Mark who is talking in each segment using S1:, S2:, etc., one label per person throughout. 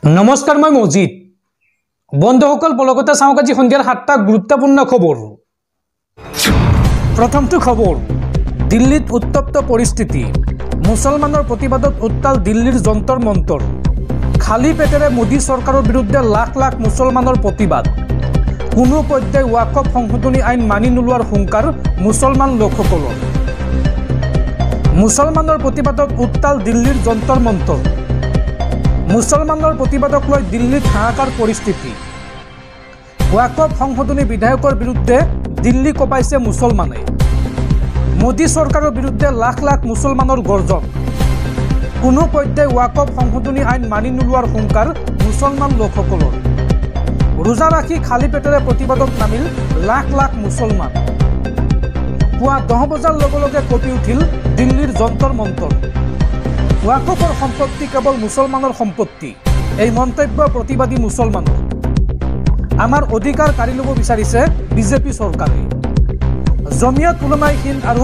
S1: नमस्कार मैं मौजिद बंधुसकल पलकते चाওক आज सन्धियार 7टा गुरुत्वपूर्ण खबर। प्रथमটো खबर दिल्लीत उत्तप्त परिस्थिति मुसलमानर प्रतिबादत उत्ताल दिल्लीर जंतर मंतर खाली पेटेरे मोदी सरकारों विरुद्धे लाख लाख मुसलमानर प्रतिबाद कोनो पर्याय वाकफ संशोधनी आईन मानि नलोৱাৰ हुंकार मुसलमान लोकसकলৰ मुसलमानर प्रतिबादत उत्ताल दिल्लीर जंतर मंतर मुसलमानर प्रतिबादक লৈ दिल्लीत हाहाकार परिस्थिति वाकफ संशोधनी विधायकर विरुद्धे दिल्ली कपाइছে मुसलमाने मोदी सरकारों विरुद्धे लाख लाख मुसलमानर गर्जन कोनो पर्याय वाकफ संशोधनी आईन मानि नलोৱাৰ हुंकार मुसलमान लोकसकলৰ रोजा राखी खाली पेटेरे प्रतिबादत नामिल लाख लाख मुसलमान पुआ 10 बजार लगे लगे कपि उठिल दिल्लीर जंतर मंतर वाकफर सम्पत्ति केवल मुसलमानर सम्पत्ति এই মন্তব্য प्रतिबादी मुसलमानर आमार अधिकार काढ़ी लব বিচাৰিছে বিজেপি सरकारे जमियत उलमाए हिंद और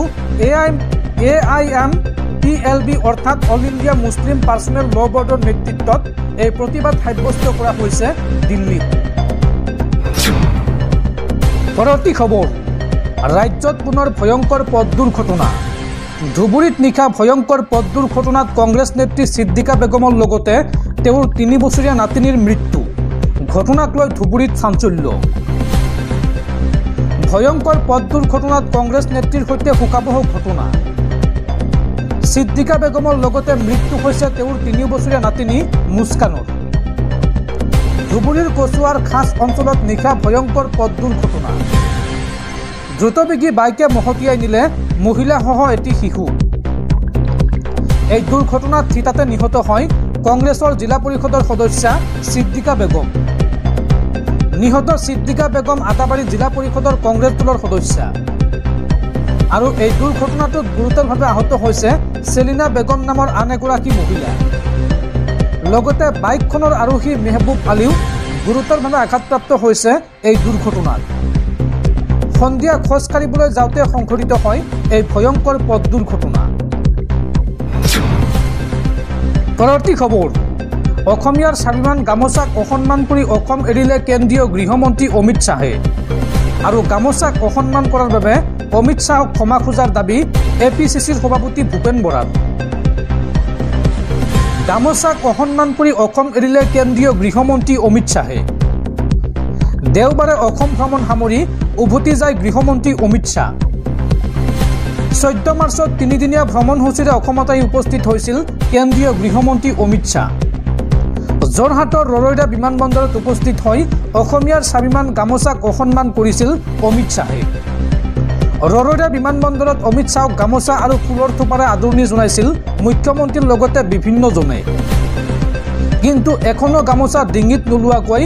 S1: AIMPLB अर्थात all India Muslim personal law बोर्डर नेतृत्वत এই प्रतिबाद সাব্যস্ত কৰা হৈছে দিল্লীত। পৰৱৰ্তী খবৰ राज्यत पुनर भयंकर पथ दुर्घटना धुबुरीत निशा भयंकर पथ दुर्घटनात कांग्रेस नेत्री सिद्दिका बेगমৰ লগতে তেওঁৰ 3 বছৰীয়া নাতিনীৰ মৃত্যু घटनाक লৈ धुबुरीत चाঞ্চল্য भयंकर पथ दुर्घटनात कांग्रेस नेत्रीर सৈতে শোকাবহ घटना सिद्दिका बेगমৰ লগতে মৃত্যু হৈছে তেওঁৰ 3 বছৰীয়া নাতিনী মুস্কানৰ धुबुरीर কচুৱাৰ খাস অঞ্চলত নিশা ভয়ংকৰ পথ দুৰ্ঘটনা দ্ৰুতবেগী বাইকে মহতিয়াই নিলে মহিলাসহ এটি শিশু এই দুৰ্ঘটনাত থিতাতে নিহত হয় কংগ্ৰেছৰ জিলা পৰিষদৰ সদস্যা সিদ্দিকা বেগম নিহত সিদ্দিকা বেগম আটাবাৰী জিলা পৰিষদৰ কংগ্ৰেছ দলৰ সদস্যা আৰু এই দুৰ্ঘটনাটোত গুৰুতৰভাৱে আহত হৈছে সেলিনা বেগম নামৰ আন এগৰাকী মহিলা লগতে বাইকখনৰ আৰোহী মেহবুব আলীও গুৰুতৰভাৱে আঘাতপ্ৰাপ্ত হৈছে এই দুৰ্ঘটনাত সন্ধিয়া খোজ কাঢ়িবলৈ যাওঁতে সংঘটিত হয় এই ভয়ংকৰ পথ দুৰ্ঘটনা। পৰৱৰ্তী খবৰ অসমীয়াৰ স্বাভিমান গামোচাক অসন্মান কৰি অসম এৰিলে কেন্দ্ৰীয় গৃহমন্ত্ৰী অমিত শ্বাহে আৰু গামোচাক অসন্মান কৰাৰ বাবে অমিত শ্বাহক ক্ষমা খোজাৰ দাবী APCCৰ সভাপতি ভূপেন বৰাৰ গামোচাক অসন্মান কৰি অসম এৰিলে কেন্দ্ৰীয় গৃহমন্ত্ৰী অমিত শ্বাহে দেওবাৰে অসম ভ্ৰমণ সামৰি উভতি যায় গৃহমন্ত্ৰী অমিত শ্বাহ 14 মাৰ্চত 3দিনীয়া ভ্ৰমণসূচীৰে অসমত উপস্থিত হৈছিল কেন্দ্ৰীয় গৃহমন্ত্ৰী অমিত শ্বাহ যোৰহাটৰ ৰৰৈয়া বিমানবন্দৰত উপস্থিত হৈ অসমীয়াৰ স্বাভিমান গামোচাক অসন্মান কৰিছিল অমিত শ্বাহে ৰৰৈয়া বিমানবন্দৰত অমিত শ্বাহক গামোচা আৰু ফুলৰ থোপাৰে আদৰণি জনাইছিল মুখ্যমন্ত্ৰীৰ লগতে বিভিন্নজনে কিন্তু এখনো গামোচা ডিঙিত নোলোৱাকৈ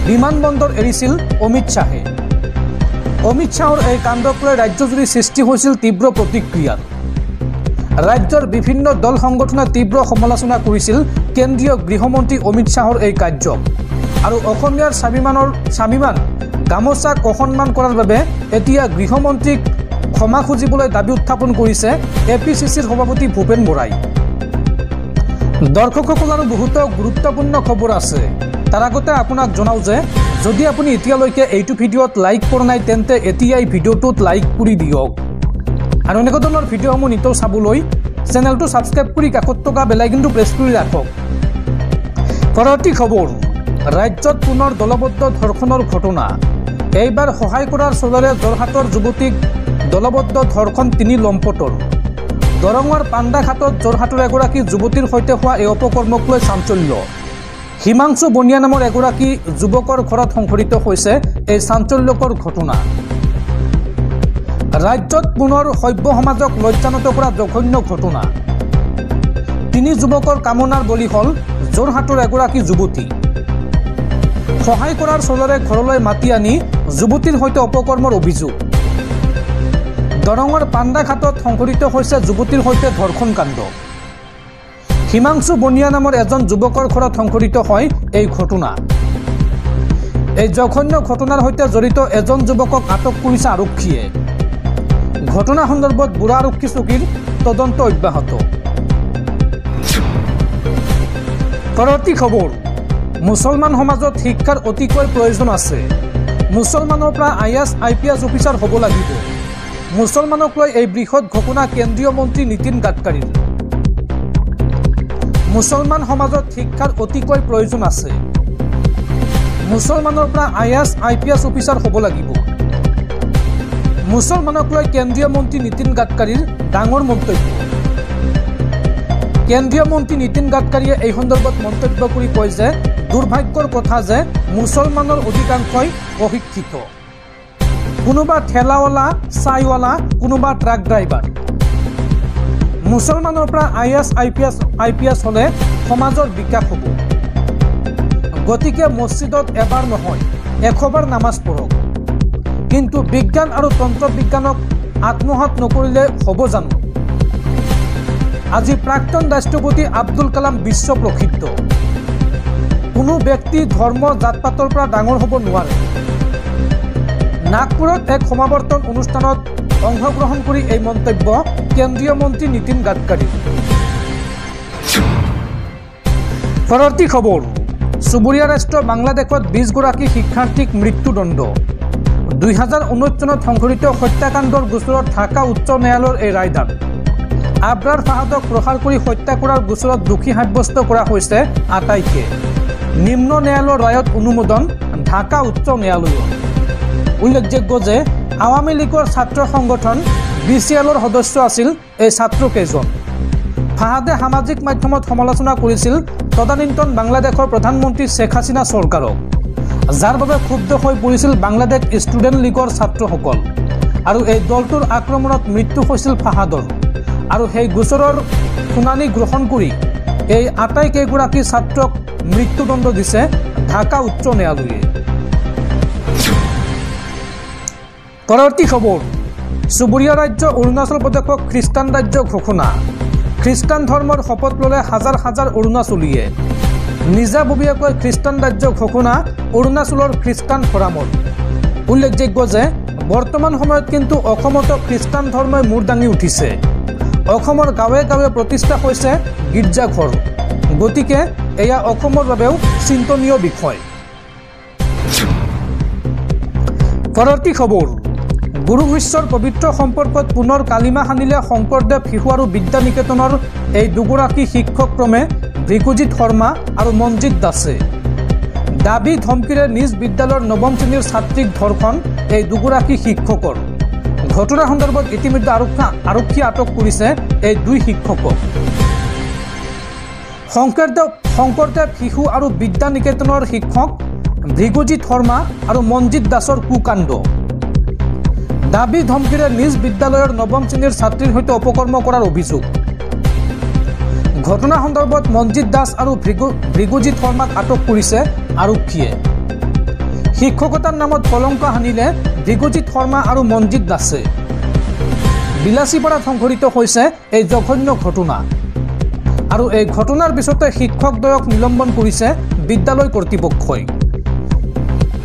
S1: বিমানবন্দৰ এৰিছিল অমিত শ্বাহে অমিত শ্বাহৰ এই কাণ্ডক লৈ ৰাজ্যজুৰি সৃষ্টি হৈছিল তীব্ৰ প্ৰতিক্ৰিয়াৰ ৰাজ্যৰ বিভিন্ন দল সংগঠনে তীব্ৰ সমালোচনা কৰিছিল কেন্দ্ৰীয় গৃহমন্ত্ৰী অমিত শ্বাহৰ এই কাৰ্যক আৰু অসমীয়াৰ স্বাভিমান গামোচাক অসন্মান কৰাৰ বাবে এতিয়া গৃহমন্ত্ৰীক ক্ষমা খুজিবলৈ দাবী উত্থাপন কৰিছে APCCৰ সভাপতি ভূপেন বৰাই। দৰ্শকসকল আৰু বহুতো গুৰুত্বপূৰ্ণ খবৰ আছে তাৰ আগতে আপোনাক জনাওঁ যে যদি আপুনি এতিয়ালৈকে এইটো ভিডিঅ'ত লাইক কৰা নাই তেন্তে এতিয়াই ভিডিঅ'টোত লাইক কৰি দিয়ক আৰু এনেকুৱা ধৰণৰ ভিডিঅ'সমূহ নিতৌ চাবলৈ চেনেলটো ছাবস্ক্ৰাইব কৰি কাষত থকা বেল আইকনটো প্ৰেছ কৰি ৰাখক। পৰৱৰ্তী খবৰ ৰাজ্যত পুনৰ দলবদ্ধ ধৰ্ষণৰ ঘটনা এইবাৰ সহায় কৰাৰ চলৰে যোৰহাটৰ যুৱতীক দলবদ্ধ ধৰ্ষণ 3 লম্পটৰ দৰঙৰ পাণ্ডাঘাটত যোৰহাটৰ এগৰাকী যুৱতীৰ সৈতে হোৱা এই অপকৰ্মক লৈ চাঞ্চল্য হিমাংশু বনিয়া নামৰ এগৰাকী যুৱকৰ ঘৰত সংঘটিত হৈছে এই চাঞ্চল্যকৰ ঘটনা ৰাজ্যত পুনৰ সভ্য সমাজক লজ্জানত কৰা জঘন্য ঘটনা 3 যুৱকৰ কামনাৰ বলি হ'ল যোৰহাটৰ এগৰাকী যুৱতী সহায় কৰাৰ চলৰে ঘৰলৈ মাতি আনি যুৱতীৰ সৈতে অপকৰ্মৰ অভিযোগ দৰঙৰ পাণ্ডাঘাটত সংঘটিত হৈছে যুৱতীৰ সৈতে ধৰ্ষণ কাণ্ড হিমাংশু বনিয়া নামৰ এজন যুৱকৰ ঘৰত সংঘটিত হয় এই ঘটনা এই জঘন্য ঘটনাৰ সৈতে জড়িত এজন যুৱকক আটক কৰিছে আৰক্ষীয়ে ঘটনা সন্দৰ্ভত বুঢ়া আৰক্ষী চকীৰ তদন্ত অব্যাহত। পৰৱৰ্তী খবৰ মুছলমান সমাজত শিক্ষাৰ অতিকৈ প্ৰয়োজন আছে। মুছলমানৰ পৰা IAS IPS অফিচাৰ হ'ব লাগিব। মুছলমানক লৈ এই বৃহৎ ঘোষণা কেন্দ্ৰীয় মন্ত্ৰী নীতিন গাডকাৰীৰ। মুছলমান সমাজত শিক্ষাৰ অতিকৈ প্ৰয়োজন আছে। মুছলমানৰ পৰা IAS IPS অফিচাৰ হ'ব লাগিব। মুছলমানক লৈ কেন্দ্ৰীয় মন্ত্ৰী নীতিন গাডকাৰীৰ ডাঙৰ মন্তব্য। কেন্দ্ৰীয় মন্ত্ৰী নীতিন গাডকাৰীয়ে এই সন্দৰ্ভত মন্তব্য কৰি কয় যে দুৰ্ভাগ্যৰ কথা যে মুছলমানৰ অধিকাংশই অশিক্ষিত। কোনোবা ঠেলাৱালা, চাইৱালা, কোনোবা ট্ৰাক ড্ৰাইভাৰ। মুছলমানৰ পৰা IAS IPS হ'লে সমাজৰ বিকাশ হ'ব। গতিকে মছজিদত এবাৰ নহয় 100 বাৰ নামাজ পঢ়ক। কিন্তু বিজ্ঞান আৰু তন্ত্ৰবিজ্ঞানক আত্মসাৎ নকৰিলে হ'ব জানো? আজি প্ৰাক্তন ৰাষ্ট্ৰপতি আব্দুল কালাম বিশ্ব প্ৰসিদ্ধ। কোনো ব্যক্তি ধৰ্ম জাতপাতৰ পৰা ডাঙৰ হ'ব নোৱাৰে। নাগপুৰত এক সমাৱৰ্তন অনুষ্ঠানত অংশগ্ৰহণ কৰি এই মন্তব্য কেন্দ্ৰীয় মন্ত্ৰী নীতিন গাডকাৰীৰ। পৰৱৰ্তী খবৰ, চুবুৰীয়া ৰাষ্ট্ৰ বাংলাদেশত 20 গৰাকী শিক্ষাৰ্থীক মৃত্যুদণ্ড। 2019 চনত সংঘটিত হত্যাকাণ্ডৰ গোচৰত ঢাকা উচ্চ ন্যায়ালয়ৰ এই ৰায়দান। আবৰাৰ ফাহাদক প্ৰহাৰ কৰি হত্যা কৰাৰ গোচৰত দোষী সাব্যস্ত কৰা হৈছে আটাইকে। নিম্ন ন্যায়ালয়ৰ ৰায়ত অনুমোদন ঢাকা উচ্চ ন্যায়ালয়ৰ। উল্লেখযোগ্য যে আৱামী লীগৰ ছাত্ৰ সংগঠন BCL-ৰ সদস্য আছিল এই ছাত্ৰকেইজন। ফাহাদে সামাজিক মাধ্যমত সমালোচনা কৰিছিল তদানীন্তন বাংলাদেশৰ প্ৰধানমন্ত্ৰী শ্বেখ হাছিনা চৰকাৰক, যাৰ বাবে ক্ষুব্ধ হৈ পৰিছিল বাংলাদেশ ষ্টুডেণ্ট লীগৰ ছাত্ৰসকল। আৰু এই দলটোৰ আক্ৰমণত মৃত্যু হৈছিল ফাহাদৰ। আৰু সেই গোচৰৰ শুনানি গ্ৰহণ কৰি এই আটাইকেইগৰাকী ছাত্ৰক মৃত্যুদণ্ড দিছে ঢাকা উচ্চ ন্যায়ালয়ে। পৰৱৰ্তী খবৰ, চুবুৰীয়া ৰাজ্য অৰুণাচল প্ৰদেশক খ্ৰীষ্টান ৰাজ্য ঘোষণা। খ্ৰীষ্টান ধৰ্মৰ শপত ল'লে হাজাৰ হাজাৰ অৰুণাচলীয়ে। নিজাববীয়াকৈ খ্ৰীষ্টান ৰাজ্য ঘোষণা অৰুণাচলৰ খ্ৰীষ্টান ফৰামৰ। উল্লেখযোগ্য যে বৰ্তমান সময়ত কিন্তু অসমতো খ্ৰীষ্টান ধৰ্মই মূৰ দাঙি উঠিছে। অসমৰ গাঁৱে গাঁৱে প্ৰতিষ্ঠা হৈছে গীৰ্জাঘৰ। গতিকে এয়া অসমৰ বাবেও চিন্তনীয় বিষয়। পৰৱৰ্তী খবৰ, গুৰু শিষ্যৰ পবিত্ৰ সম্পৰ্কত পুনৰ কালিমা সানিলে শংকৰদেৱ শিশু আৰু বিদ্যা নিকেতনৰ এই দুগৰাকী শিক্ষক ক্ৰমে ভৃগুজিৎ শৰ্মা আৰু মনজিৎ দাসে। দাবী ধমকিৰে নিজ বিদ্যালয়ৰ 9ম শ্ৰেণীৰ ছাত্ৰীক ধৰ্ষণ এই দুগৰাকী শিক্ষকৰ। ঘটনা সন্দৰ্ভত ইতিমধ্যে আৰক্ষী আটক কৰিছে এই দুই শিক্ষকক। শংকৰদেৱ শিশু আৰু বিদ্যা নিকেতনৰ শিক্ষক ভৃগুজিৎ শৰ্মা আৰু মনজিৎ দাসৰ কুকাণ্ড। দাবী ধমকিৰে নিজ বিদ্যালয়ৰ 9ম শ্ৰেণীৰ ছাত্ৰীৰ সৈতে অপকৰ্ম কৰাৰ অভিযোগ। ঘটনা সন্দৰ্ভত মনজিৎ দাস আৰু ভৃগুজিৎ শৰ্মাক আটক কৰিছে আৰক্ষীয়ে। শিক্ষকতাৰ নামত কলংক সানিলে ভৃগুজিৎ শৰ্মা আৰু মনজিৎ দাসে। বিলাসীপাৰাত সংঘটিত হৈছে এই জঘন্য ঘটনা। আৰু এই ঘটনাৰ পিছতে শিক্ষকদ্বয়ক নিলম্বন কৰিছে বিদ্যালয় কৰ্তৃপক্ষই।